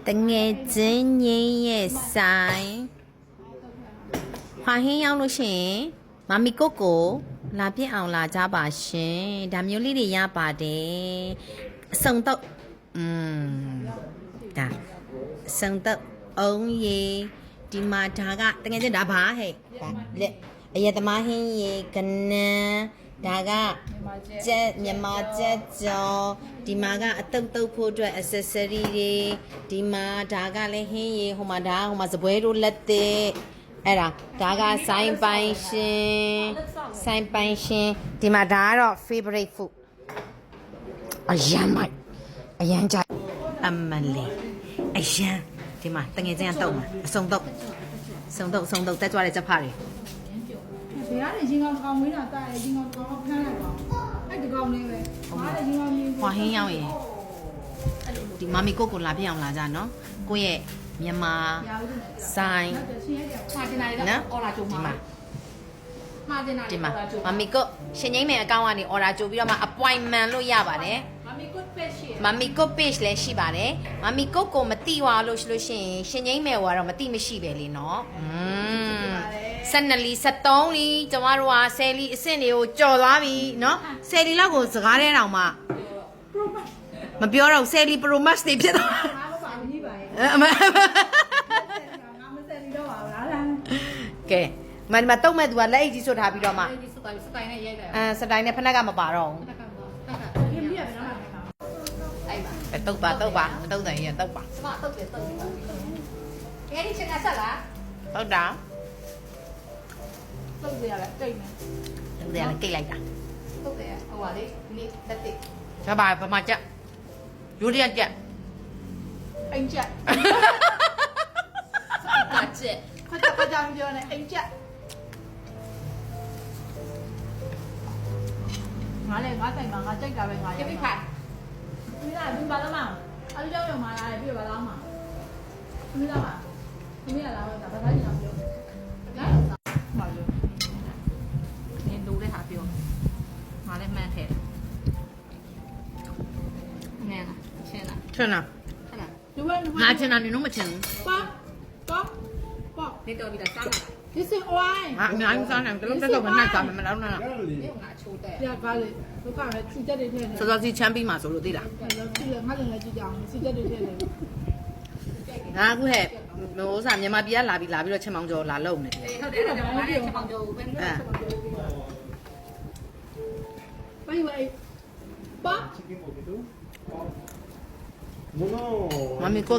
တငယ်ချင်းငင်းရဲ့ဆိုင်ခွာဟင်းရောက်လို့ရှိရင်မမီကိုကိုလာပြစ်အောင်လာကြပါရှင်ဒါမျိုးလေးတွေရပါတယ်အစုံတော့ဒါအစုံတော့အောင်ရေဒီမှာဒါကတငယ်ချင်းဒါဘာဟဲ့ဒါလက်အရက်သမားဟင်းရေကနန်းဒါကကျက်မြန်မာကျက်ကြော်ဒီမှာကအတုပ်တုပ်ဖို့အတွက် accessory တွေဒီမှာဒါကလည်းဟင်းရေဟိုမှာဒါဟိုမှာစပွဲတို့လက်သေးအဲ့ဒါကဆိုင်ပိုင်ရှင်ဒီမှာဒါကတော့ favorite food အရန်မိုက်အရန်ကြိုက်အမလေးအရန်ဒီမှာတငယ်ချင်းကတုံးမှာအစုံတုပ်တက်ကြွတဲ့ချက်ဖားတွေဘယ်ကနေချင်းကောင်မွေးတာတာရဲ့ချင်းကောင်ဖမ်းလိုက်ပါအဲ့ဒီကောင်လေးပဲမားတဲ့ချင်းကောင်မျိုးခွာဟင်းရောက်ရင်ဒီမမီကိုလာပြအောင်လာကြနော်ကိုရဲ့မြန်မာဆိုင်မှာတင်လာတယ်နော်အော်လာကြုံမှာမှာတင်လာတယ်ဒီမှာမမီကိုရှင်ငိမ့်မယ်အကောင့်ကနေ order ကြိုပြီးတော့မှ appointment လို့ရပါတယ်မမီကို page ရှိမမီကို page လည်းရှိပါတယ်မမီကိုမတိွားလို့ရှိရင်ရှင်ငိမ့်မယ်ကတော့မတိမရှိပဲလေနော်12လီ73လီကျမတို့က10လီအဆင့်တွေကိုကြော်သွားပြီเนาะ10လီလောက်ကိုစကားထဲတောင်မှမပြောတော့10လီ pro max တွေဖြစ်သွားငါမပါမကြီးပါရဲ့ငါမဆက်ပြီးတော့ပါလားကဲမတုံးမဲ့သူကလက်အိတ်ကြီးဆွတ်ထားပြီးတော့မှစတိုင်နဲ့ရိုက်တယ်စတိုင်နဲ့ဖနက်ကမပါတော့ဘူးခင်ဗျာဘယ်တော့မှမအဲ့တုတ်ပါမတုံးတယ်ရတုတ်ပါစမတုတ်တယ်တုတ်တယ်အဲ့ဒီချင်းကဆက်လားဟုတ်တာတုတ်တယ်ရတယ်တိတ်နေတုတ်တယ်လည်းကိတ်လိုက်တာတုတ်တယ်ဟိုပါလေဒီတက်တက်ဒါပါဘာမှကြက်ရိုးရကြက်အိမ်ကြက်ကြက်ခက်ခက်ကြောင်ပြောနေအိမ်ကြက်ငါလည်းငါတိုင်မှာငါကြိုက်တာပဲငါရပြီခိုင်မိသားဘူးပါလားမအဲ့ဒီကြောင့်မှာလာတယ်ပြပါလားမမိသားပါမိသားလာတော့ဒါဘာသာကြီးအောင်ပြောလာတော့မှာလို့နင်တို့လည်းဟာပြောငါလည်းမှန်းထဲငါချင်လားချင်လားဒီဘက်ငါချင်တာနင်တို့မချင်ဘူးပါနေတော့ပြီးတော့စားလာ This is why ငါအများကြီးစားနေတယ်တို့တက်တော့မနှိုက်စားမယ်မလားနော်ငါချိုးတယ်ပြကားလေဒုက္ခနဲ့ချီတက်တွေထည့်နေစောစောစီချမ်းပြီးမှဆိုလို့သိလားငါလည်းကြည့်ကြအောင်ချီတက်တွေထည့်နေငါအခုဟဲ့ဟိုစားမြန်မာပြည်ကလာပြီးတော့ချက်မောင်ကျော်လာလုံနေတယ်ဟုတ်တယ်တော့ငါလည်းချက်ပေါင်ကျော်ပဲဝိုင်းပါမမီကို